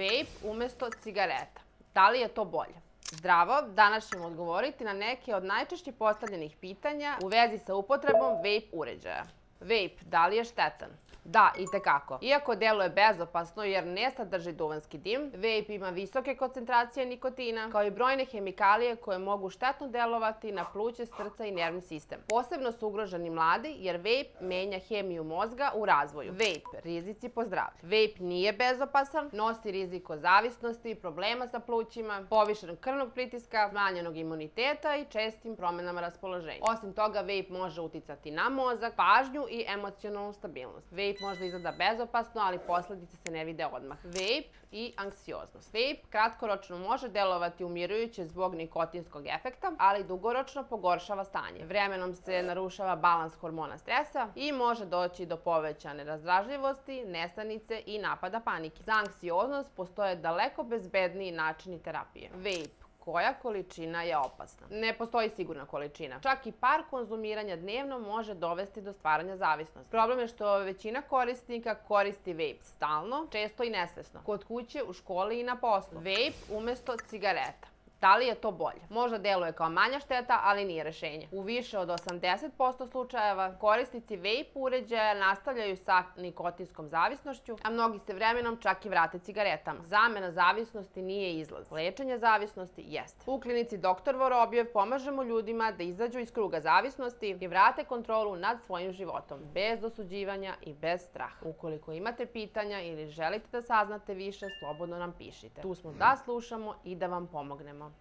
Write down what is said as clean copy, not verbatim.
Vape umesto cigareta. Da li je to bolje? Zdravo, danas ćemo odgovoriti na neke od najčešće postavljenih pitanja u vezi sa upotrebom vape uređaja. Vape, da li je štetan? Da, itekako. Iako deluje bezopasno jer ne sadrži duvanski dim, vape ima visoke koncentracije nikotina, kao i brojne hemikalije koje mogu štetno delovati na pluće, srca i nervni sistem. Posebno su ugroženi mladi jer vape menja hemiju mozga u razvoju. Vape, rizici po zdravlje. Vape nije bezopasan, nosi rizik od zavisnosti, problema sa plućima, povišenog krvnog pritiska, smanjenog imuniteta i čestim promenama raspoloženja. Osim toga, vape može uticati na mozak, pažnju i emocionalnu stabilnost. Vape možda izgleda bezopasno, ali posledice se ne vide odmah. Vape i anksioznost. Vape kratkoročno može delovati umirujuće zbog nikotinskog efekta, ali dugoročno pogoršava stanje. Vremenom se narušava balans hormona stresa i može doći do povećane razdražljivosti, nesanice i napada panike. Za anksioznost postoje daleko bezbedniji načini terapije. Vape. Koja količina je opasna? Ne postoji sigurna količina. Čak i par konzumiranja dnevno može dovesti do stvaranja zavisnosti. Problem je što većina korisnika koristi vape stalno, često i nesvesno, kod kuće, u školi i na poslu. Vape umesto cigareta. Da li je to bolje? Možda deluje kao manja šteta, ali nije rešenje. U više od 80% slučajeva korisnici vape uređaja nastavljaju sa nikotinskom zavisnošću, a mnogi se vremenom čak i vrate cigaretama. Zamena zavisnosti nije izlaz. Lečenje zavisnosti jeste. U klinici Dr. Vorobjev pomažemo ljudima da izađu iz kruga zavisnosti i vrate kontrolu nad svojim životom, bez osuđivanja i bez straha. Ukoliko imate pitanja ili želite da saznate više, slobodno nam pišite. Tu smo da slušamo i da vam pomognemo.